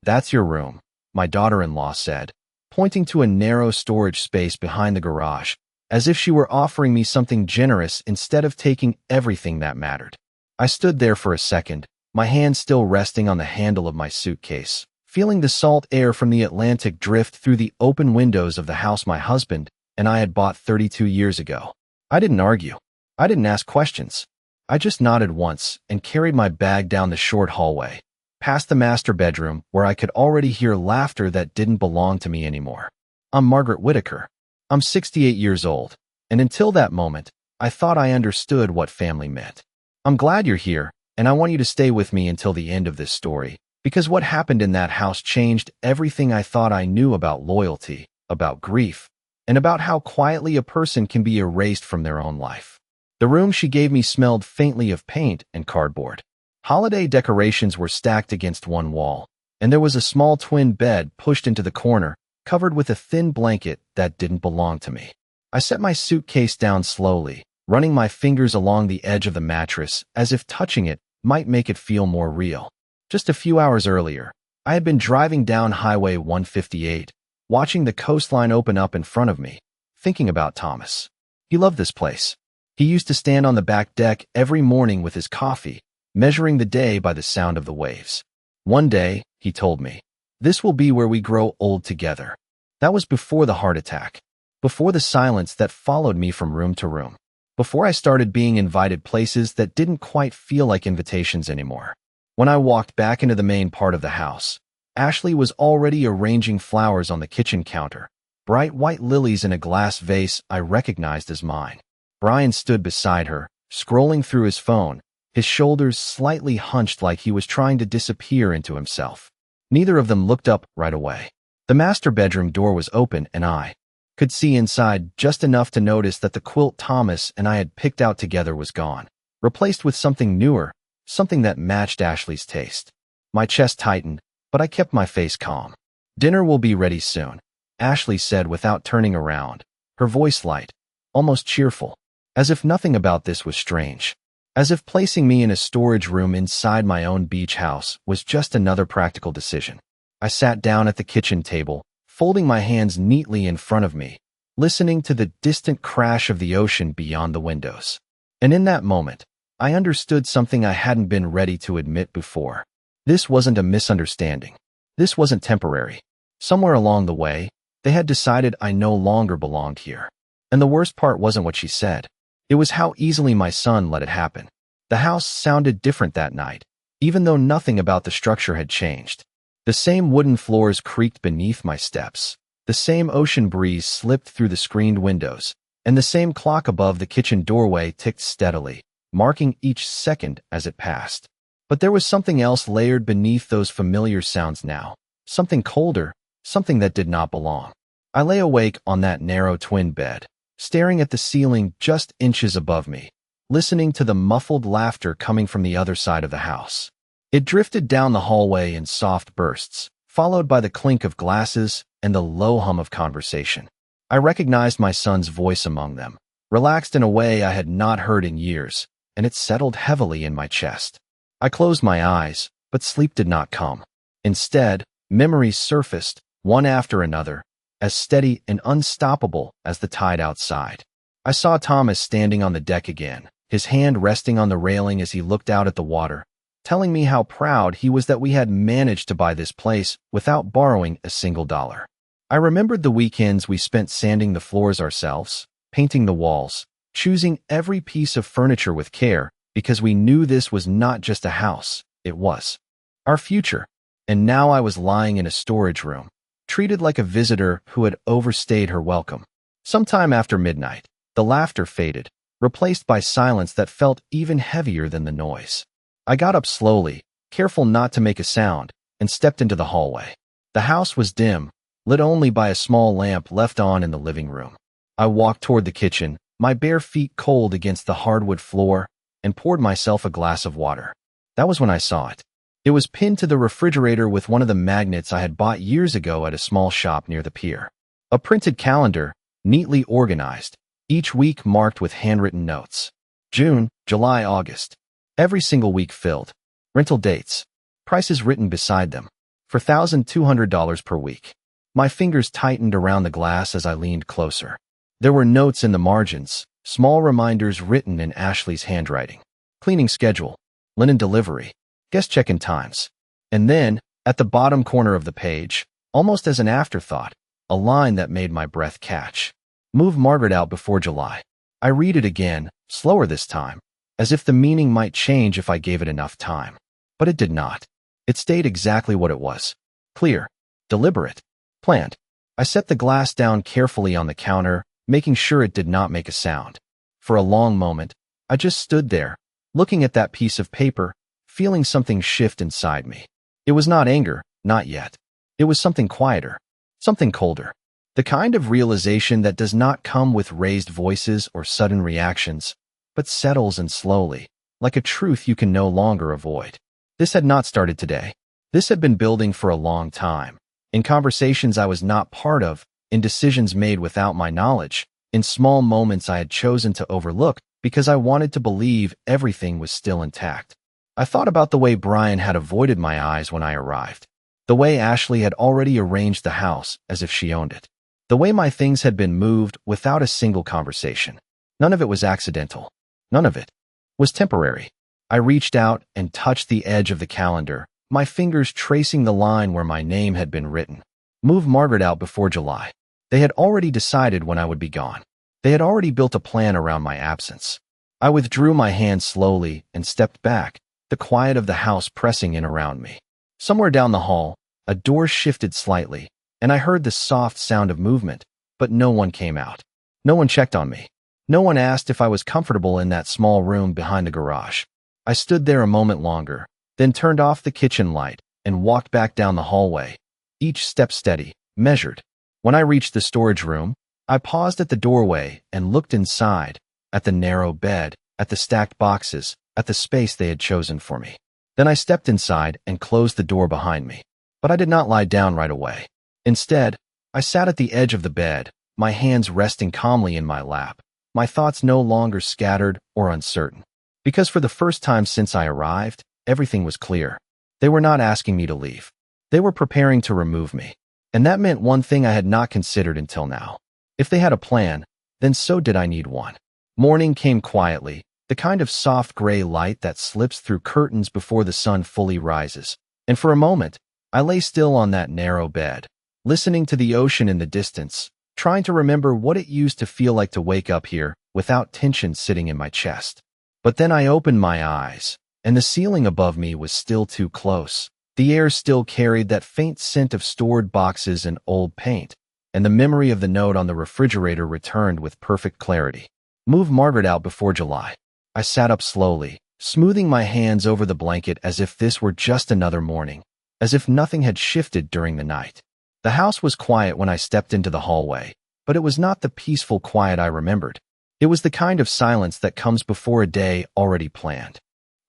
"That's your room," my daughter-in-law said, pointing to a narrow storage space behind the garage, as if she were offering me something generous instead of taking everything that mattered. I stood there for a second, my hand still resting on the handle of my suitcase, feeling the salt air from the Atlantic drift through the open windows of the house my husband and I had bought 32 years ago. I didn't argue. I didn't ask questions. I just nodded once and carried my bag down the short hallway, past the master bedroom where I could already hear laughter that didn't belong to me anymore. I'm Margaret Whitaker. I'm 68 years old, and until that moment, I thought I understood what family meant. I'm glad you're here, and I want you to stay with me until the end of this story, because what happened in that house changed everything I thought I knew about loyalty, about grief, and about how quietly a person can be erased from their own life. The room she gave me smelled faintly of paint and cardboard. Holiday decorations were stacked against one wall, and there was a small twin bed pushed into the corner, covered with a thin blanket that didn't belong to me. I set my suitcase down slowly, running my fingers along the edge of the mattress as if touching it might make it feel more real. Just a few hours earlier, I had been driving down Highway 158, watching the coastline open up in front of me, thinking about Thomas. He loved this place. He used to stand on the back deck every morning with his coffee, measuring the day by the sound of the waves. One day, he told me, this will be where we grow old together. That was before the heart attack, before the silence that followed me from room to room, before I started being invited places that didn't quite feel like invitations anymore. When I walked back into the main part of the house, Ashley was already arranging flowers on the kitchen counter, bright white lilies in a glass vase I recognized as mine. Brian stood beside her, scrolling through his phone, his shoulders slightly hunched like he was trying to disappear into himself. Neither of them looked up right away. The master bedroom door was open and I could see inside just enough to notice that the quilt Thomas and I had picked out together was gone, replaced with something newer, something that matched Ashley's taste. My chest tightened, but I kept my face calm. "Dinner will be ready soon," Ashley said without turning around, her voice light, almost cheerful, as if nothing about this was strange, as if placing me in a storage room inside my own beach house was just another practical decision. I sat down at the kitchen table, folding my hands neatly in front of me, listening to the distant crash of the ocean beyond the windows. And in that moment, I understood something I hadn't been ready to admit before. This wasn't a misunderstanding. This wasn't temporary. Somewhere along the way, they had decided I no longer belonged here. And the worst part wasn't what she said. It was how easily my son let it happen. The house sounded different that night, even though nothing about the structure had changed. The same wooden floors creaked beneath my steps. The same ocean breeze slipped through the screened windows, and the same clock above the kitchen doorway ticked steadily, marking each second as it passed. But there was something else layered beneath those familiar sounds now, something colder, something that did not belong. I lay awake on that narrow twin bed, staring at the ceiling just inches above me, listening to the muffled laughter coming from the other side of the house. It drifted down the hallway in soft bursts, followed by the clink of glasses and the low hum of conversation. I recognized my son's voice among them, relaxed in a way I had not heard in years, and it settled heavily in my chest. I closed my eyes, but sleep did not come. Instead, memories surfaced, one after another, as steady and unstoppable as the tide outside. I saw Thomas standing on the deck again, his hand resting on the railing as he looked out at the water, telling me how proud he was that we had managed to buy this place without borrowing a single dollar. I remembered the weekends we spent sanding the floors ourselves, painting the walls, choosing every piece of furniture with care, because we knew this was not just a house, it was our future. And now I was lying in a storage room, treated like a visitor who had overstayed her welcome. Sometime after midnight, the laughter faded, replaced by silence that felt even heavier than the noise. I got up slowly, careful not to make a sound, and stepped into the hallway. The house was dim, lit only by a small lamp left on in the living room. I walked toward the kitchen, my bare feet cold against the hardwood floor, and poured myself a glass of water. That was when I saw it. It was pinned to the refrigerator with one of the magnets I had bought years ago at a small shop near the pier. A printed calendar, neatly organized, each week marked with handwritten notes. June, July, August. Every single week filled. Rental dates. Prices written beside them. for $1,200 per week. My fingers tightened around the glass as I leaned closer. There were notes in the margins, small reminders written in Ashley's handwriting. Cleaning schedule, linen delivery, guest check-in times. And then, at the bottom corner of the page, almost as an afterthought, a line that made my breath catch. Move Margaret out before July. I read it again, slower this time, as if the meaning might change if I gave it enough time. But it did not. It stayed exactly what it was. Clear, deliberate, planned. I set the glass down carefully on the counter, making sure it did not make a sound. For a long moment, I just stood there, looking at that piece of paper, feeling something shift inside me. It was not anger, not yet. It was something quieter, something colder. The kind of realization that does not come with raised voices or sudden reactions, but settles in slowly, like a truth you can no longer avoid. This had not started today. This had been building for a long time. In conversations I was not part of, in decisions made without my knowledge, in small moments I had chosen to overlook because I wanted to believe everything was still intact. I thought about the way Brian had avoided my eyes when I arrived. The way Ashley had already arranged the house as if she owned it. The way my things had been moved without a single conversation. None of it was accidental. None of it was temporary. I reached out and touched the edge of the calendar, my fingers tracing the line where my name had been written. Move Margaret out before July. They had already decided when I would be gone. They had already built a plan around my absence. I withdrew my hand slowly and stepped back, the quiet of the house pressing in around me. Somewhere down the hall, a door shifted slightly, and I heard the soft sound of movement, but no one came out. No one checked on me. No one asked if I was comfortable in that small room behind the garage. I stood there a moment longer, then turned off the kitchen light and walked back down the hallway, each step steady, measured. When I reached the storage room, I paused at the doorway and looked inside, at the narrow bed, at the stacked boxes, at the space they had chosen for me. Then I stepped inside and closed the door behind me. But I did not lie down right away. Instead, I sat at the edge of the bed, my hands resting calmly in my lap, my thoughts no longer scattered or uncertain. Because for the first time since I arrived, everything was clear. They were not asking me to leave. They were preparing to remove me. And that meant one thing I had not considered until now. If they had a plan, then so did I need one. Morning came quietly, the kind of soft gray light that slips through curtains before the sun fully rises. And for a moment, I lay still on that narrow bed, listening to the ocean in the distance, trying to remember what it used to feel like to wake up here without tension sitting in my chest. But then I opened my eyes, and the ceiling above me was still too close. The air still carried that faint scent of stored boxes and old paint, and the memory of the note on the refrigerator returned with perfect clarity. Move Margaret out before July. I sat up slowly, smoothing my hands over the blanket as if this were just another morning, as if nothing had shifted during the night. The house was quiet when I stepped into the hallway, but it was not the peaceful quiet I remembered. It was the kind of silence that comes before a day already planned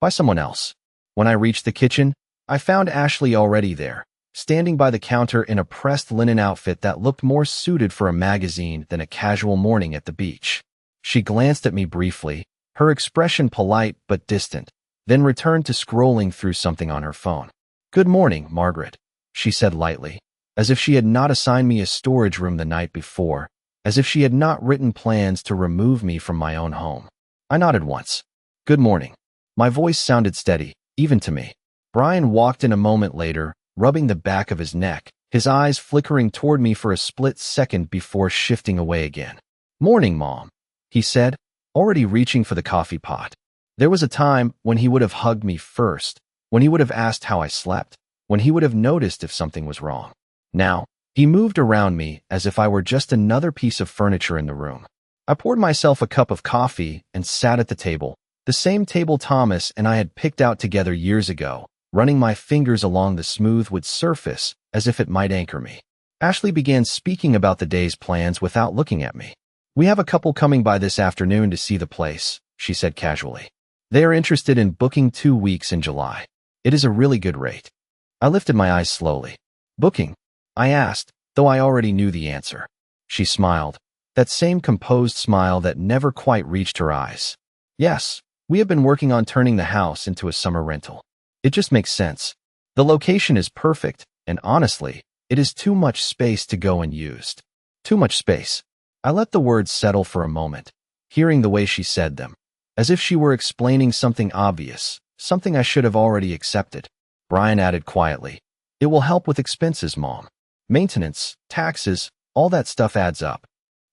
by someone else. When I reached the kitchen, I found Ashley already there, standing by the counter in a pressed linen outfit that looked more suited for a magazine than a casual morning at the beach. She glanced at me briefly, her expression polite but distant, then returned to scrolling through something on her phone. "Good morning, Margaret," she said lightly, as if she had not assigned me a storage room the night before, as if she had not written plans to remove me from my own home. I nodded once. "Good morning." My voice sounded steady, even to me. Brian walked in a moment later, rubbing the back of his neck, his eyes flickering toward me for a split second before shifting away again. "Morning, Mom," he said, already reaching for the coffee pot. There was a time when he would have hugged me first, when he would have asked how I slept, when he would have noticed if something was wrong. Now, he moved around me as if I were just another piece of furniture in the room. I poured myself a cup of coffee and sat at the table, the same table Thomas and I had picked out together years ago, running my fingers along the smooth wood surface as if it might anchor me. Ashley began speaking about the day's plans without looking at me. "We have a couple coming by this afternoon to see the place," she said casually. "They are interested in booking 2 weeks in July. It is a really good rate." I lifted my eyes slowly. "Booking?" I asked, though I already knew the answer. She smiled, that same composed smile that never quite reached her eyes. "Yes, we have been working on turning the house into a summer rental. It just makes sense. The location is perfect, and honestly, it is too much space to go unused. Too much space. I let the words settle for a moment, hearing the way she said them, as if she were explaining something obvious, something I should have already accepted. Brian added quietly, "It will help with expenses, Mom. Maintenance, taxes, all that stuff adds up."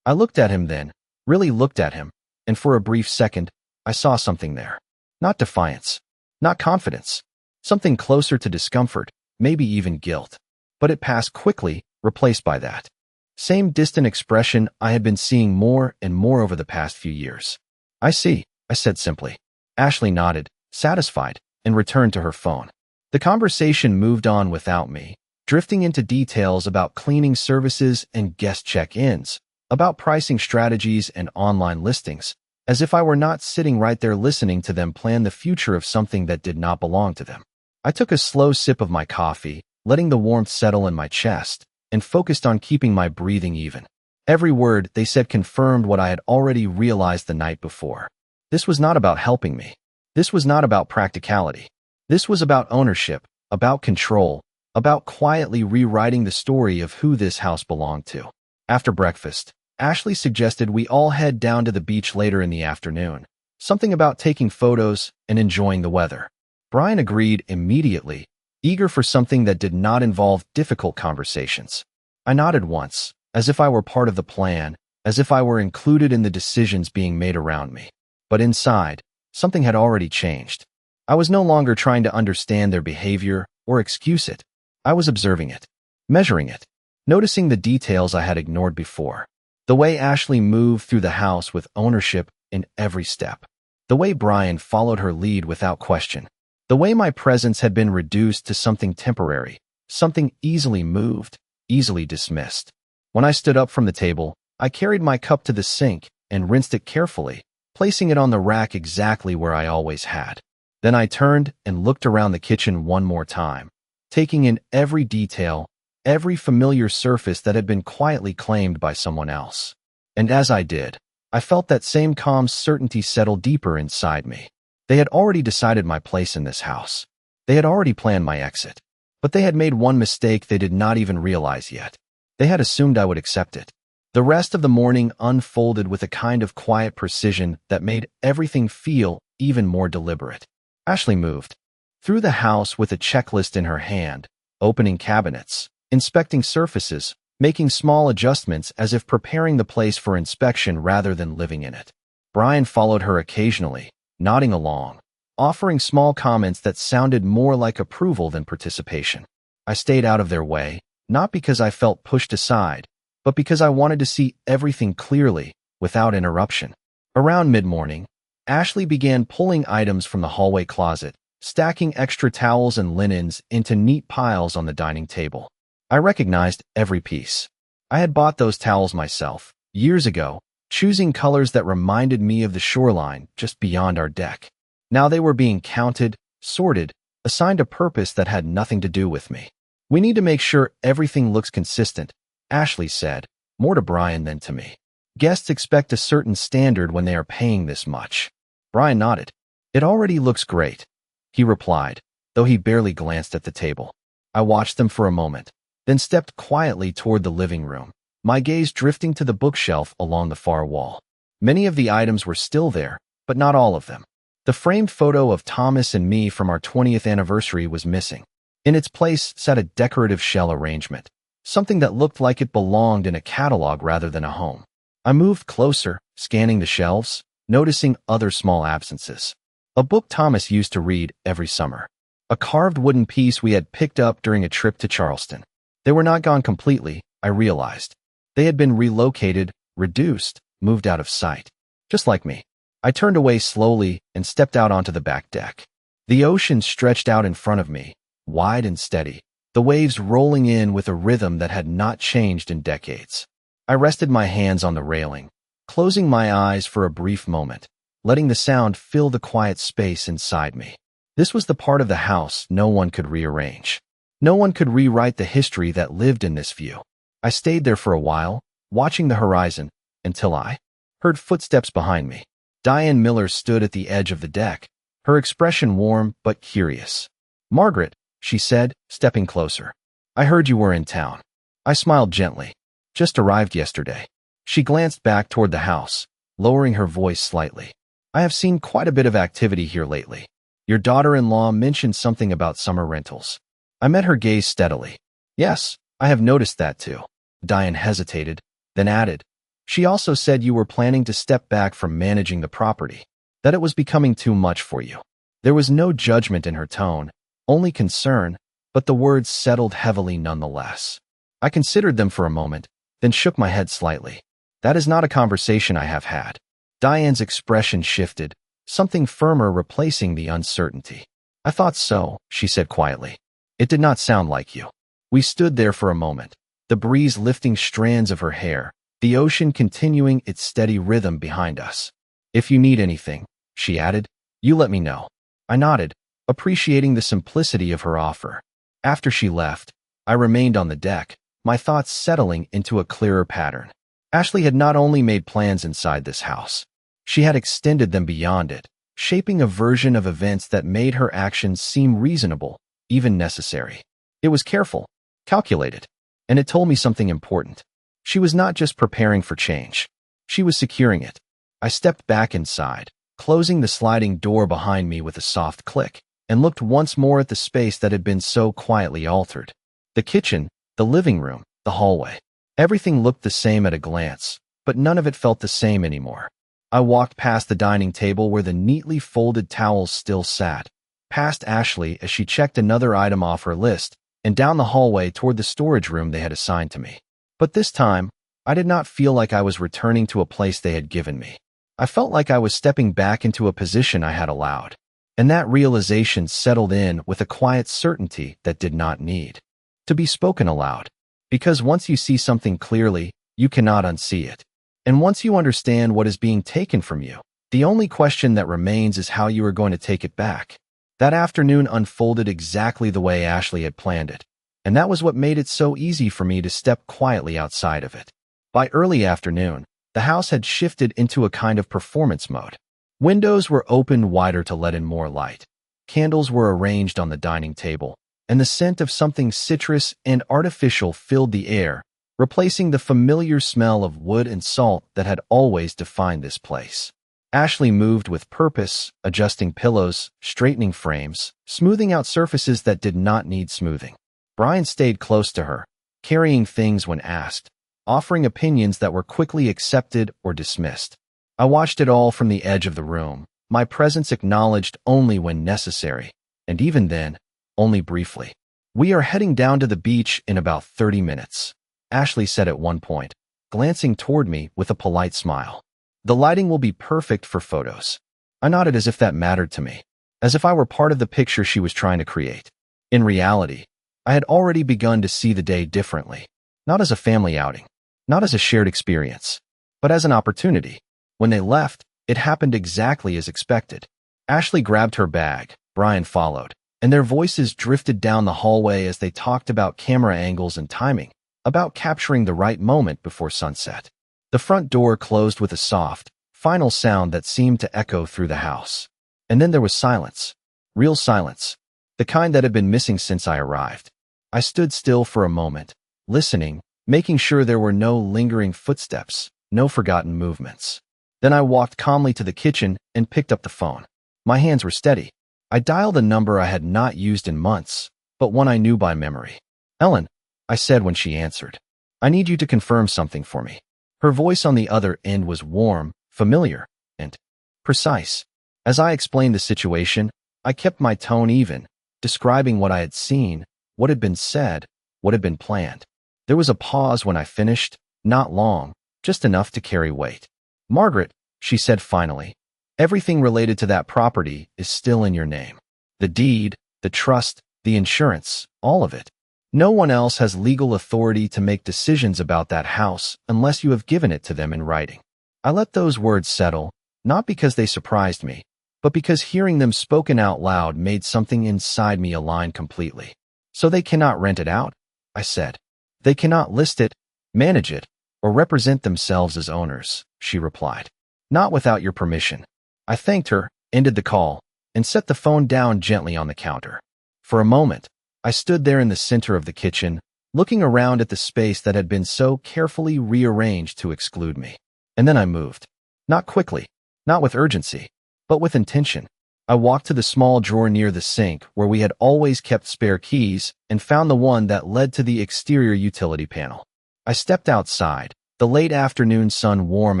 I looked at him then, really looked at him, and for a brief second, I saw something there. Not defiance, not confidence, something closer to discomfort, maybe even guilt. But it passed quickly, replaced by that same distant expression I had been seeing more and more over the past few years. "I see," I said simply. Ashley nodded, satisfied, and returned to her phone. The conversation moved on without me, drifting into details about cleaning services and guest check-ins, about pricing strategies and online listings, as if I were not sitting right there listening to them plan the future of something that did not belong to them. I took a slow sip of my coffee, letting the warmth settle in my chest, and focused on keeping my breathing even. Every word they said confirmed what I had already realized the night before. This was not about helping me. This was not about practicality. This was about ownership, about control, about quietly rewriting the story of who this house belonged to. After breakfast, Ashley suggested we all head down to the beach later in the afternoon, something about taking photos and enjoying the weather. Brian agreed immediately, eager for something that did not involve difficult conversations. I nodded once, as if I were part of the plan, as if I were included in the decisions being made around me. But inside, something had already changed. I was no longer trying to understand their behavior or excuse it. I was observing it, measuring it, noticing the details I had ignored before. The way Ashley moved through the house with ownership in every step. The way Brian followed her lead without question. The way my presence had been reduced to something temporary, something easily moved, easily dismissed. When I stood up from the table, I carried my cup to the sink and rinsed it carefully, placing it on the rack exactly where I always had. Then I turned and looked around the kitchen one more time, taking in every detail, every familiar surface that had been quietly claimed by someone else. And as I did, I felt that same calm certainty settle deeper inside me. They had already decided my place in this house. They had already planned my exit. But they had made one mistake they did not even realize yet. They had assumed I would accept it. The rest of the morning unfolded with a kind of quiet precision that made everything feel even more deliberate. Ashley moved through the house with a checklist in her hand, opening cabinets, inspecting surfaces, making small adjustments as if preparing the place for inspection rather than living in it. Brian followed her occasionally, nodding along, offering small comments that sounded more like approval than participation. I stayed out of their way, not because I felt pushed aside, but because I wanted to see everything clearly, without interruption. Around mid-morning, Ashley began pulling items from the hallway closet, stacking extra towels and linens into neat piles on the dining table. I recognized every piece. I had bought those towels myself, years ago, choosing colors that reminded me of the shoreline just beyond our deck. Now they were being counted, sorted, assigned a purpose that had nothing to do with me. "We need to make sure everything looks consistent," Ashley said, more to Brian than to me. "Guests expect a certain standard when they are paying this much." Brian nodded. "It already looks great," he replied, though he barely glanced at the table. I watched them for a moment, then stepped quietly toward the living room, my gaze drifting to the bookshelf along the far wall. Many of the items were still there, but not all of them. The framed photo of Thomas and me from our 20th anniversary was missing. In its place sat a decorative shell arrangement, something that looked like it belonged in a catalog rather than a home. I moved closer, scanning the shelves, noticing other small absences. A book Thomas used to read every summer. A carved wooden piece we had picked up during a trip to Charleston. They were not gone completely, I realized. They had been relocated, reduced, moved out of sight. Just like me. I turned away slowly and stepped out onto the back deck. The ocean stretched out in front of me, wide and steady, the waves rolling in with a rhythm that had not changed in decades. I rested my hands on the railing, closing my eyes for a brief moment, letting the sound fill the quiet space inside me. This was the part of the house no one could rearrange. No one could rewrite the history that lived in this view. I stayed there for a while, watching the horizon, until I heard footsteps behind me. Diane Miller stood at the edge of the deck, her expression warm but curious. "Margaret," she said, stepping closer. I heard you were in town. I smiled gently. Just arrived yesterday. She glanced back toward the house, lowering her voice slightly. I have seen quite a bit of activity here lately. Your daughter-in-law mentioned something about summer rentals. I met her gaze steadily. Yes, I have noticed that too. Diane hesitated, then added, she also said you were planning to step back from managing the property, that it was becoming too much for you. There was no judgment in her tone, only concern, but the words settled heavily nonetheless. I considered them for a moment, then shook my head slightly. That is not a conversation I have had. Diane's expression shifted, something firmer replacing the uncertainty. I thought so, she said quietly. It did not sound like you. We stood there for a moment, the breeze lifting strands of her hair, the ocean continuing its steady rhythm behind us. If you need anything, she added, you let me know. I nodded, appreciating the simplicity of her offer. After she left, I remained on the deck, my thoughts settling into a clearer pattern. Ashley had not only made plans inside this house, she had extended them beyond it, shaping a version of events that made her actions seem reasonable, even necessary. It was careful, calculated, and it told me something important. She was not just preparing for change. She was securing it. I stepped back inside, closing the sliding door behind me with a soft click, and looked once more at the space that had been so quietly altered. The kitchen, the living room, the hallway. Everything looked the same at a glance, but none of it felt the same anymore. I walked past the dining table where the neatly folded towels still sat, past Ashley as she checked another item off her list, and down the hallway toward the storage room they had assigned to me. But this time, I did not feel like I was returning to a place they had given me. I felt like I was stepping back into a position I had allowed. And that realization settled in with a quiet certainty that did not need to be spoken aloud. Because once you see something clearly, you cannot unsee it. And once you understand what is being taken from you, the only question that remains is how you are going to take it back. That afternoon unfolded exactly the way Ashley had planned it, and that was what made it so easy for me to step quietly outside of it. By early afternoon, the house had shifted into a kind of performance mode. Windows were opened wider to let in more light. Candles were arranged on the dining table, and the scent of something citrus and artificial filled the air, replacing the familiar smell of wood and salt that had always defined this place. Ashley moved with purpose, adjusting pillows, straightening frames, smoothing out surfaces that did not need smoothing. Brian stayed close to her, carrying things when asked, offering opinions that were quickly accepted or dismissed. I watched it all from the edge of the room, my presence acknowledged only when necessary, and even then, only briefly. We are heading down to the beach in about 30 minutes, Ashley said at one point, glancing toward me with a polite smile. The lighting will be perfect for photos. I nodded as if that mattered to me, as if I were part of the picture she was trying to create. In reality, I had already begun to see the day differently, not as a family outing, not as a shared experience, but as an opportunity. When they left, it happened exactly as expected. Ashley grabbed her bag, Brian followed, and their voices drifted down the hallway as they talked about camera angles and timing, about capturing the right moment before sunset. The front door closed with a soft, final sound that seemed to echo through the house. And then there was silence. Real silence. The kind that had been missing since I arrived. I stood still for a moment, listening, making sure there were no lingering footsteps, no forgotten movements. Then I walked calmly to the kitchen and picked up the phone. My hands were steady. I dialed a number I had not used in months, but one I knew by memory. Ellen, I said when she answered. I need you to confirm something for me. Her voice on the other end was warm, familiar, and precise. As I explained the situation, I kept my tone even, describing what I had seen, what had been said, what had been planned. There was a pause when I finished, not long, just enough to carry weight. Margaret, she said finally, everything related to that property is still in your name. The deed, the trust, the insurance, all of it. No one else has legal authority to make decisions about that house unless you have given it to them in writing. I let those words settle, not because they surprised me, but because hearing them spoken out loud made something inside me align completely. So they cannot rent it out, I said. They cannot list it, manage it, or represent themselves as owners, she replied. Not without your permission. I thanked her, ended the call, and set the phone down gently on the counter. For a moment, I stood there in the center of the kitchen, looking around at the space that had been so carefully rearranged to exclude me. And then I moved. Not quickly, not with urgency, but with intention. I walked to the small drawer near the sink where we had always kept spare keys and found the one that led to the exterior utility panel. I stepped outside, the late afternoon sun warm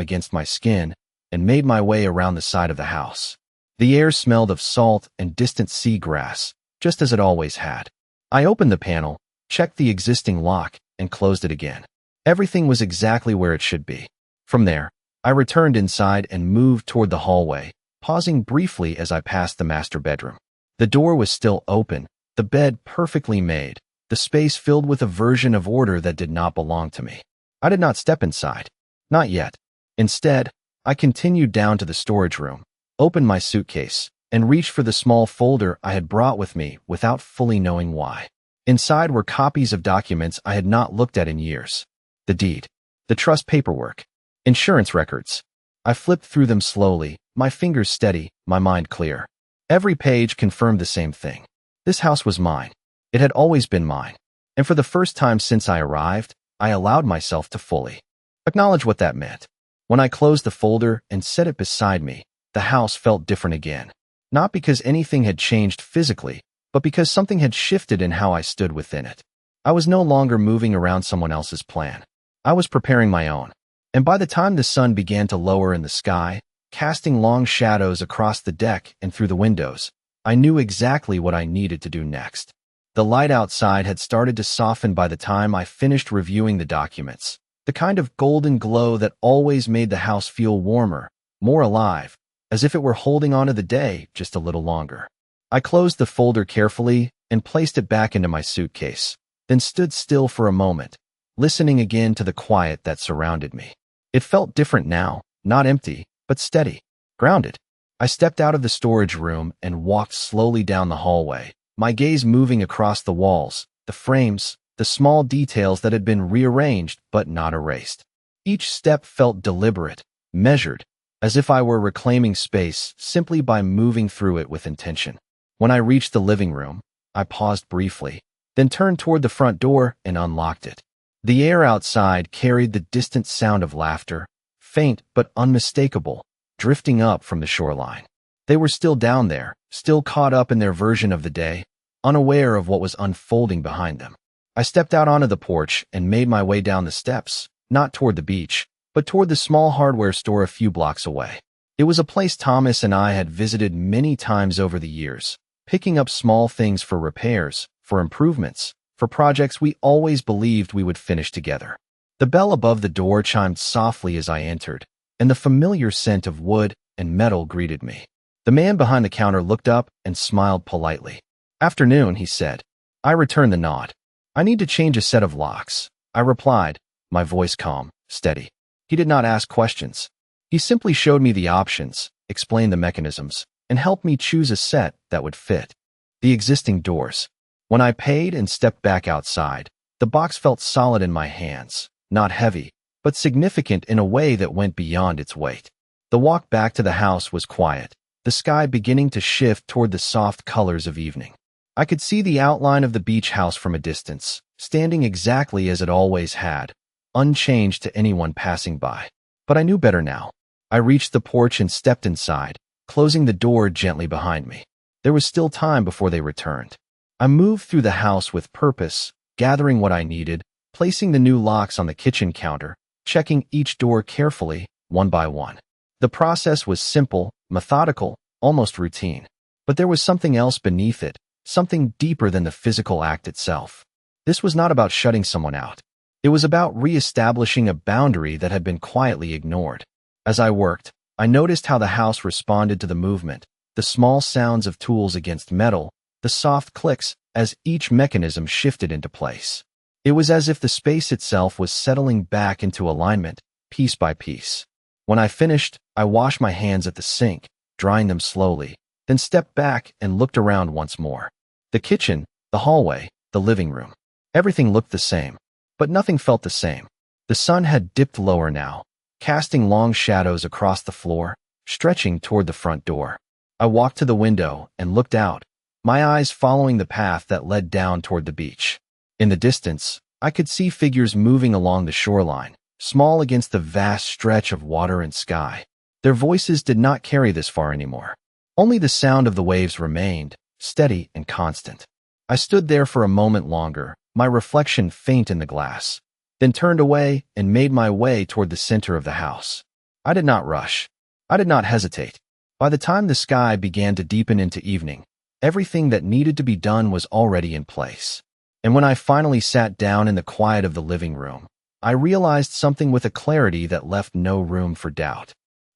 against my skin, and made my way around the side of the house. The air smelled of salt and distant seagrass, just as it always had. I opened the panel, checked the existing lock, and closed it again. Everything was exactly where it should be. From there, I returned inside and moved toward the hallway, pausing briefly as I passed the master bedroom. The door was still open, the bed perfectly made, the space filled with a version of order that did not belong to me. I did not step inside. Not yet. Instead, I continued down to the storage room, opened my suitcase, and reached for the small folder I had brought with me without fully knowing why. Inside were copies of documents I had not looked at in years. The deed, the trust paperwork, insurance records. I flipped through them slowly, my fingers steady, my mind clear. Every page confirmed the same thing. This house was mine. It had always been mine. And for the first time since I arrived, I allowed myself to fully acknowledge what that meant. When I closed the folder and set it beside me, the house felt different again. Not because anything had changed physically, but because something had shifted in how I stood within it. I was no longer moving around someone else's plan. I was preparing my own. And by the time the sun began to lower in the sky, casting long shadows across the deck and through the windows, I knew exactly what I needed to do next. The light outside had started to soften by the time I finished reviewing the documents, the kind of golden glow that always made the house feel warmer, more alive, as if it were holding on to the day just a little longer. I closed the folder carefully and placed it back into my suitcase, then stood still for a moment, listening again to the quiet that surrounded me. It felt different now, not empty, but steady, grounded. I stepped out of the storage room and walked slowly down the hallway, my gaze moving across the walls, the frames, the small details that had been rearranged but not erased. Each step felt deliberate, measured, as if I were reclaiming space simply by moving through it with intention. When I reached the living room, I paused briefly, then turned toward the front door and unlocked it. The air outside carried the distant sound of laughter, faint but unmistakable, drifting up from the shoreline. They were still down there, still caught up in their version of the day, unaware of what was unfolding behind them. I stepped out onto the porch and made my way down the steps, not toward the beach, but toward the small hardware store a few blocks away. It was a place Thomas and I had visited many times over the years, picking up small things for repairs, for improvements, for projects we always believed we would finish together. The bell above the door chimed softly as I entered, and the familiar scent of wood and metal greeted me. The man behind the counter looked up and smiled politely. "Afternoon," he said. I returned the nod. "I need to change a set of locks," I replied, my voice calm, steady. He did not ask questions. He simply showed me the options, explained the mechanisms, and helped me choose a set that would fit. The existing doors. When I paid and stepped back outside, the box felt solid in my hands, not heavy, but significant in a way that went beyond its weight. The walk back to the house was quiet, the sky beginning to shift toward the soft colors of evening. I could see the outline of the beach house from a distance, standing exactly as it always had, unchanged to anyone passing by. But I knew better now. I reached the porch and stepped inside, closing the door gently behind me. There was still time before they returned. I moved through the house with purpose, gathering what I needed, placing the new locks on the kitchen counter, checking each door carefully, one by one. The process was simple, methodical, almost routine. But there was something else beneath it, something deeper than the physical act itself. This was not about shutting someone out. It was about re-establishing a boundary that had been quietly ignored. As I worked, I noticed how the house responded to the movement, the small sounds of tools against metal, the soft clicks as each mechanism shifted into place. It was as if the space itself was settling back into alignment, piece by piece. When I finished, I washed my hands at the sink, drying them slowly, then stepped back and looked around once more. The kitchen, the hallway, the living room. Everything looked the same, but nothing felt the same. The sun had dipped lower now, casting long shadows across the floor, stretching toward the front door. I walked to the window and looked out, my eyes following the path that led down toward the beach. In the distance, I could see figures moving along the shoreline, small against the vast stretch of water and sky. Their voices did not carry this far anymore. Only the sound of the waves remained, steady and constant. I stood there for a moment longer, my reflection faint in the glass, then turned away and made my way toward the center of the house. I did not rush. I did not hesitate. By the time the sky began to deepen into evening, everything that needed to be done was already in place. And when I finally sat down in the quiet of the living room, I realized something with a clarity that left no room for doubt.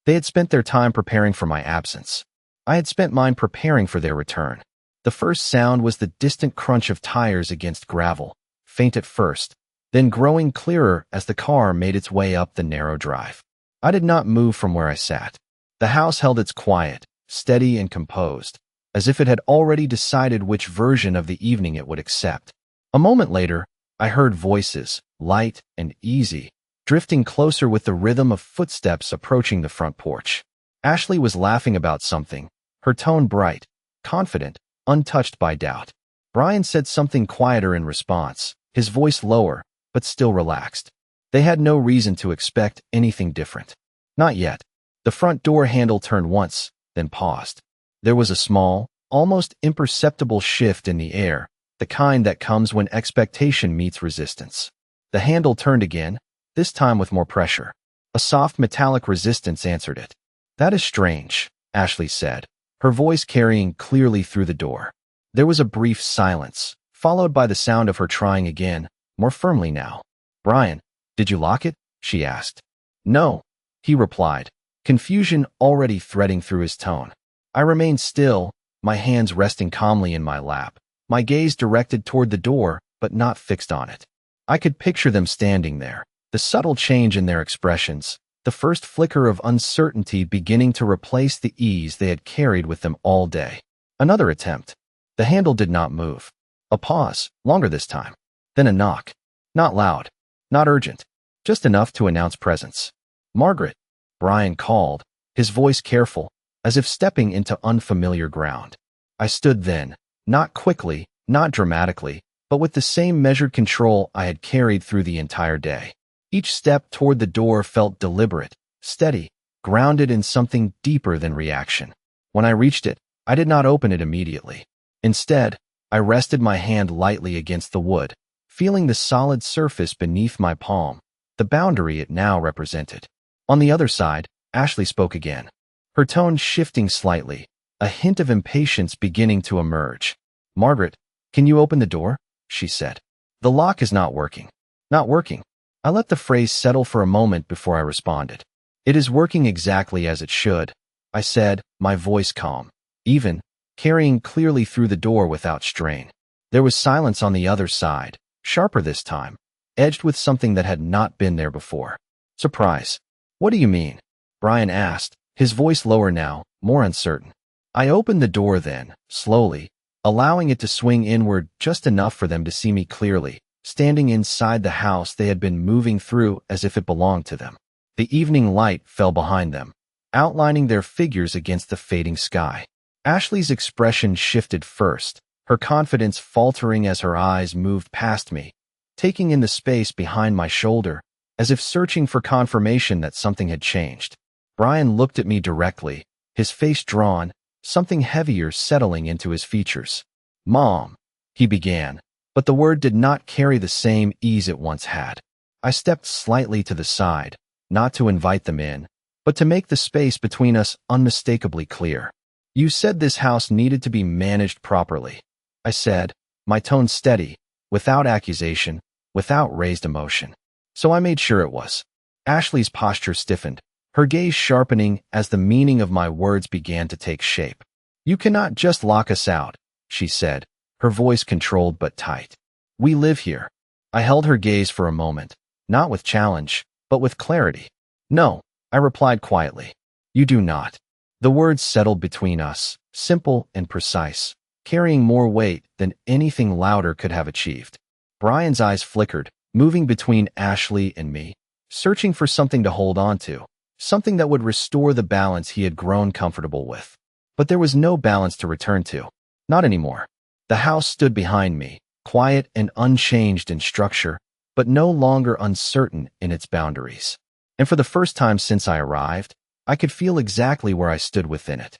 They had spent their time preparing for my absence. I had spent mine preparing for their return. The first sound was the distant crunch of tires against gravel, faint at first, then growing clearer as the car made its way up the narrow drive. I did not move from where I sat. The house held its quiet, steady and composed, as if it had already decided which version of the evening it would accept. A moment later, I heard voices, light and easy, drifting closer with the rhythm of footsteps approaching the front porch. Ashley was laughing about something, her tone bright, confident, untouched by doubt. Brian said something quieter in response, his voice lower, but still relaxed. They had no reason to expect anything different. Not yet. The front door handle turned once, then paused. There was a small, almost imperceptible shift in the air, the kind that comes when expectation meets resistance. The handle turned again, this time with more pressure. A soft metallic resistance answered it. "That is strange," Ashley said, her voice carrying clearly through the door. There was a brief silence, followed by the sound of her trying again, more firmly now. "Brian, did you lock it?" she asked. "No," he replied, confusion already threading through his tone. I remained still, my hands resting calmly in my lap, my gaze directed toward the door, but not fixed on it. I could picture them standing there, the subtle change in their expressions, the first flicker of uncertainty beginning to replace the ease they had carried with them all day. Another attempt. The handle did not move. A pause, longer this time. Then a knock. Not loud, not urgent, just enough to announce presence. "Margaret," Brian called, his voice careful, as if stepping into unfamiliar ground. I stood then, not quickly, not dramatically, but with the same measured control I had carried through the entire day. Each step toward the door felt deliberate, steady, grounded in something deeper than reaction. When I reached it, I did not open it immediately. Instead, I rested my hand lightly against the wood, feeling the solid surface beneath my palm, the boundary it now represented. On the other side, Ashley spoke again, her tone shifting slightly, a hint of impatience beginning to emerge. "Margaret, can you open the door?" she said. "The lock is not working." "Not working." I let the phrase settle for a moment before I responded. "It is working exactly as it should," I said, my voice calm, even, carrying clearly through the door without strain. There was silence on the other side, sharper this time, edged with something that had not been there before. "Surprise. What do you mean?" Brian asked, his voice lower now, more uncertain. I opened the door then, slowly, allowing it to swing inward just enough for them to see me clearly, standing inside the house they had been moving through as if it belonged to them. The evening light fell behind them, outlining their figures against the fading sky. Ashley's expression shifted first, her confidence faltering as her eyes moved past me, taking in the space behind my shoulder, as if searching for confirmation that something had changed. Brian looked at me directly, his face drawn, something heavier settling into his features. "Mom," he began, but the word did not carry the same ease it once had. I stepped slightly to the side, not to invite them in, but to make the space between us unmistakably clear. "You said this house needed to be managed properly," I said, my tone steady, without accusation, without raised emotion. "So I made sure it was." Ashley's posture stiffened, her gaze sharpening as the meaning of my words began to take shape. "You cannot just lock us out," she said, her voice controlled but tight. "We live here." I held her gaze for a moment, not with challenge, but with clarity. "No," I replied quietly. "You do not." The words settled between us, simple and precise, carrying more weight than anything louder could have achieved. Brian's eyes flickered, moving between Ashley and me, searching for something to hold on to, something that would restore the balance he had grown comfortable with. But there was no balance to return to. Not anymore. The house stood behind me, quiet and unchanged in structure, but no longer uncertain in its boundaries. And for the first time since I arrived, I could feel exactly where I stood within it.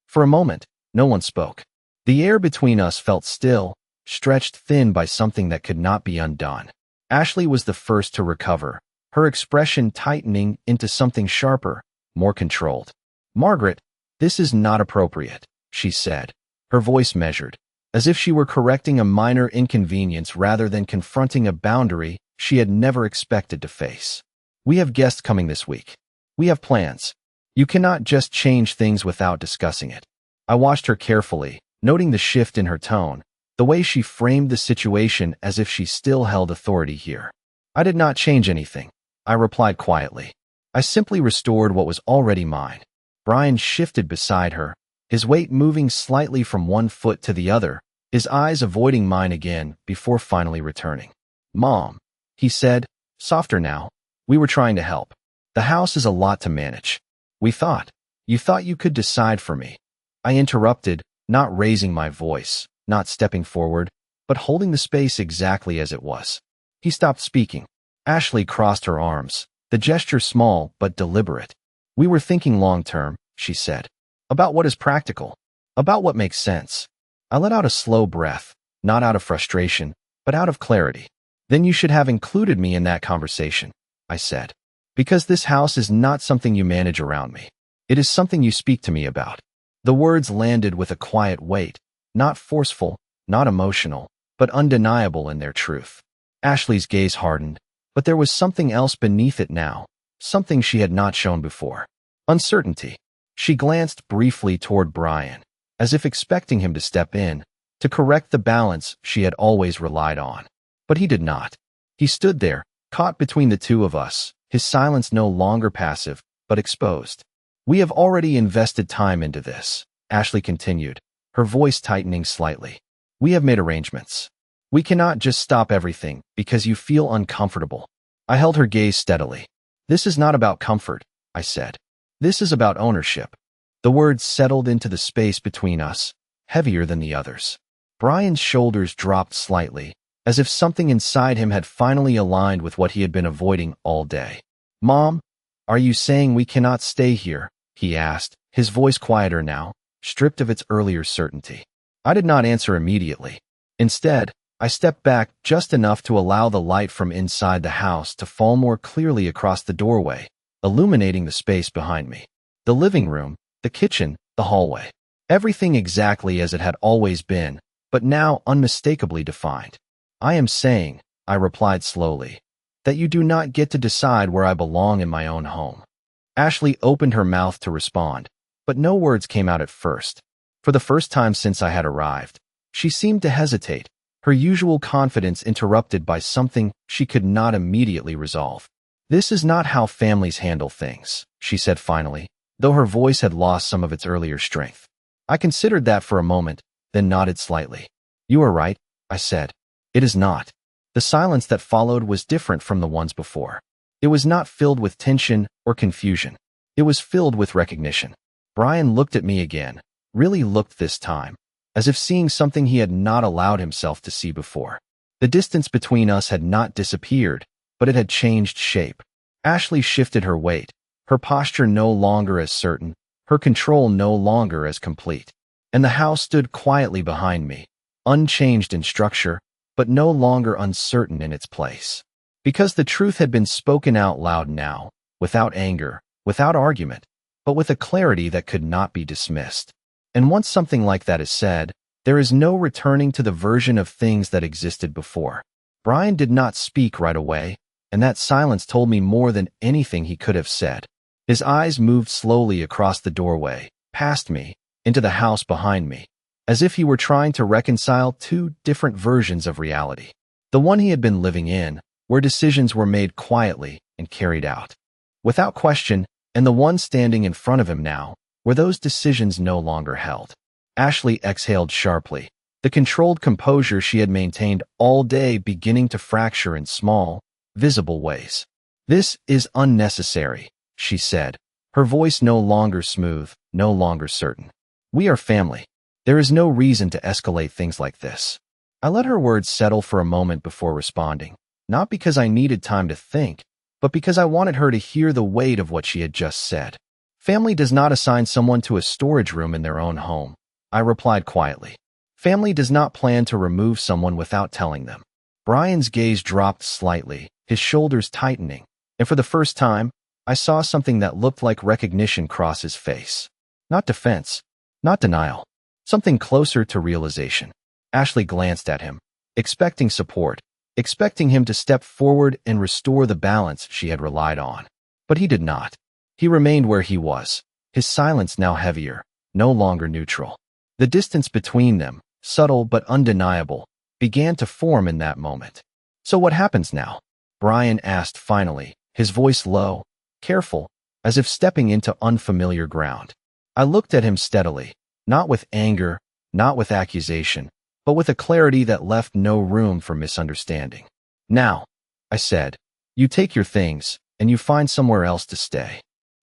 For a moment, no one spoke. The air between us felt still, stretched thin by something that could not be undone. Ashley was the first to recover, her expression tightening into something sharper, more controlled. "Margaret, this is not appropriate," she said, her voice measured, as if she were correcting a minor inconvenience rather than confronting a boundary she had never expected to face. "We have guests coming this week. We have plans. You cannot just change things without discussing it." I watched her carefully, noting the shift in her tone, the way she framed the situation as if she still held authority here. "I did not change anything," I replied quietly. "I simply restored what was already mine." Brian shifted beside her, his weight moving slightly from one foot to the other, his eyes avoiding mine again before finally returning. "Mom," he said, softer now, "we were trying to help. The house is a lot to manage. You thought you could decide for me." I interrupted, not raising my voice, not stepping forward, but holding the space exactly as it was. He stopped speaking. Ashley crossed her arms, the gesture small but deliberate. "We were thinking long-term," she said. "About what is practical. About what makes sense." I let out a slow breath, not out of frustration, but out of clarity. "Then you should have included me in that conversation," I said. "Because this house is not something you manage around me. It is something you speak to me about." The words landed with a quiet weight, not forceful, not emotional, but undeniable in their truth. Ashley's gaze hardened, but there was something else beneath it now, something she had not shown before. Uncertainty. She glanced briefly toward Brian, as if expecting him to step in, to correct the balance she had always relied on. But he did not. He stood there, caught between the two of us, his silence no longer passive, but exposed. "We have already invested time into this," Ashley continued, her voice tightening slightly. "We have made arrangements. We cannot just stop everything because you feel uncomfortable." I held her gaze steadily. "This is not about comfort," I said. "This is about ownership." The words settled into the space between us, heavier than the others. Brian's shoulders dropped slightly, as if something inside him had finally aligned with what he had been avoiding all day. "Mom, are you saying we cannot stay here?" he asked, his voice quieter now, stripped of its earlier certainty. I did not answer immediately. Instead, I stepped back just enough to allow the light from inside the house to fall more clearly across the doorway, illuminating the space behind me. The living room, the kitchen, the hallway. Everything exactly as it had always been, but now unmistakably defined. "I am saying," I replied slowly, "that you do not get to decide where I belong in my own home." Ashley opened her mouth to respond, but no words came out at first. For the first time since I had arrived, she seemed to hesitate, her usual confidence interrupted by something she could not immediately resolve. "This is not how families handle things," she said finally, though her voice had lost some of its earlier strength. I considered that for a moment, then nodded slightly. "You are right," I said. "It is not." The silence that followed was different from the ones before. It was not filled with tension or confusion. It was filled with recognition. Brian looked at me again, really looked this time, as if seeing something he had not allowed himself to see before. The distance between us had not disappeared, but it had changed shape. Ashley shifted her weight, her posture no longer as certain, her control no longer as complete. And the house stood quietly behind me, unchanged in structure, but no longer uncertain in its place. Because the truth had been spoken out loud now, without anger, without argument, but with a clarity that could not be dismissed. And once something like that is said, there is no returning to the version of things that existed before. Brian did not speak right away, and that silence told me more than anything he could have said. His eyes moved slowly across the doorway, past me, into the house behind me, as if he were trying to reconcile two different versions of reality. The one he had been living in, where decisions were made quietly and carried out without question, and the one standing in front of him now, where those decisions no longer held. Ashley exhaled sharply, the controlled composure she had maintained all day beginning to fracture in small, visible ways. "This is unnecessary," she said, her voice no longer smooth, no longer certain. "We are family. There is no reason to escalate things like this. I let her words settle for a moment before responding, not because I needed time to think, but because I wanted her to hear the weight of what she had just said. Family does not assign someone to a storage room in their own home, I replied quietly. Family does not plan to remove someone without telling them. Brian's gaze dropped slightly, his shoulders tightening, and for the first time, I saw something that looked like recognition cross his face. Not defense, not denial, something closer to realization. Ashley glanced at him, expecting support, expecting him to step forward and restore the balance she had relied on. But he did not. He remained where he was, his silence now heavier, no longer neutral. The distance between them, subtle but undeniable, began to form in that moment. So what happens now? Brian asked finally, his voice low, careful, as if stepping into unfamiliar ground. I looked at him steadily, not with anger, not with accusation, but with a clarity that left no room for misunderstanding. Now, I said, you take your things, and you find somewhere else to stay.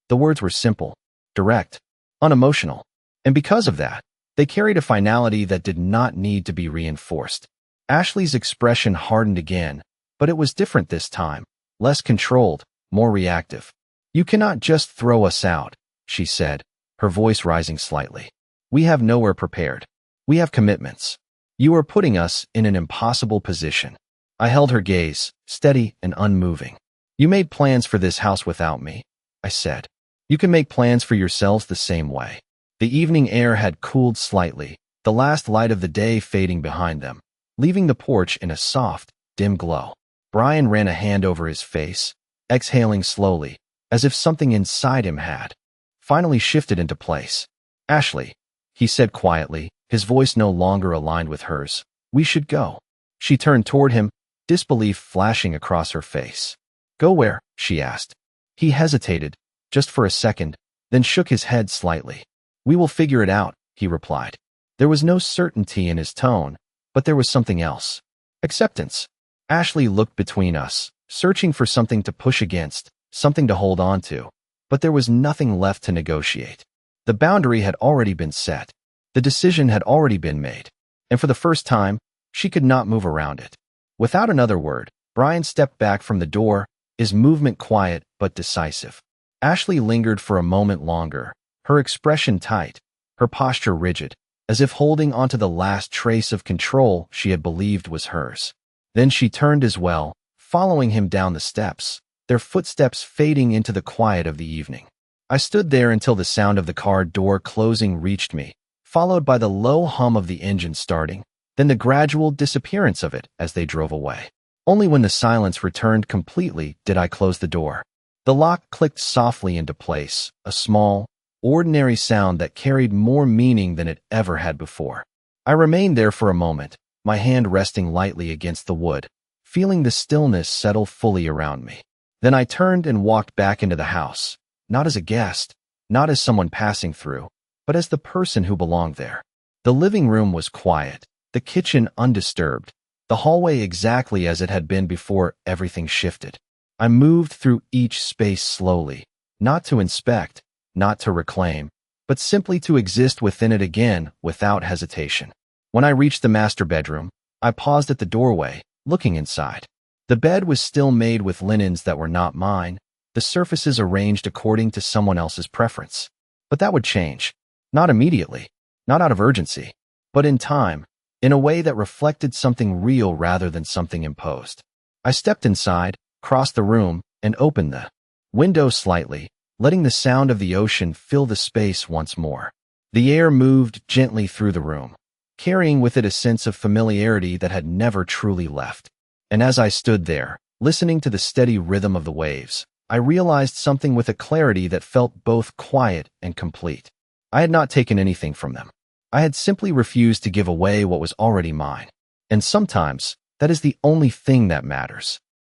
The words were simple, direct, unemotional, and because of that, they carried a finality that did not need to be reinforced. Ashley's expression hardened again, but it was different this time, less controlled, more reactive. You cannot just throw us out, she said, her voice rising slightly. We have nowhere prepared. We have commitments. You are putting us in an impossible position. I held her gaze, steady and unmoving. You made plans for this house without me, I said. You can make plans for yourselves the same way. The evening air had cooled slightly, the last light of the day fading behind them, leaving the porch in a soft, dim glow. Brian ran a hand over his face, exhaling slowly, as if something inside him had finally shifted into place. Ashley, he said quietly, his voice no longer aligned with hers. We should go. She turned toward him, disbelief flashing across her face. Go where? She asked. He hesitated, just for a second, then shook his head slightly. We will figure it out, he replied. There was no certainty in his tone, but there was something else. Acceptance. Ashley looked between us, searching for something to push against, something to hold on to, but there was nothing left to negotiate. The boundary had already been set. The decision had already been made, and for the first time, she could not move around it. Without another word, Brian stepped back from the door, his movement quiet but decisive. Ashley lingered for a moment longer, her expression tight, her posture rigid, as if holding onto the last trace of control she had believed was hers. Then she turned as well, following him down the steps, their footsteps fading into the quiet of the evening. I stood there until the sound of the car door closing reached me, followed by the low hum of the engine starting, then the gradual disappearance of it as they drove away. Only when the silence returned completely did I close the door. The lock clicked softly into place, a small, ordinary sound that carried more meaning than it ever had before. I remained there for a moment, my hand resting lightly against the wood, feeling the stillness settle fully around me. Then I turned and walked back into the house, not as a guest, not as someone passing through, but as the person who belonged there. The living room was quiet, the kitchen undisturbed, the hallway exactly as it had been before everything shifted. I moved through each space slowly, not to inspect, not to reclaim, but simply to exist within it again without hesitation. When I reached the master bedroom, I paused at the doorway, looking inside. The bed was still made with linens that were not mine, the surfaces arranged according to someone else's preference. But that would change. Not immediately, not out of urgency, but in time, in a way that reflected something real rather than something imposed. I stepped inside, crossed the room, and opened the window slightly, letting the sound of the ocean fill the space once more. The air moved gently through the room, carrying with it a sense of familiarity that had never truly left. And as I stood there, listening to the steady rhythm of the waves, I realized something with a clarity that felt both quiet and complete. I had not taken anything from them. I had simply refused to give away what was already mine. And sometimes, that is the only thing that matters.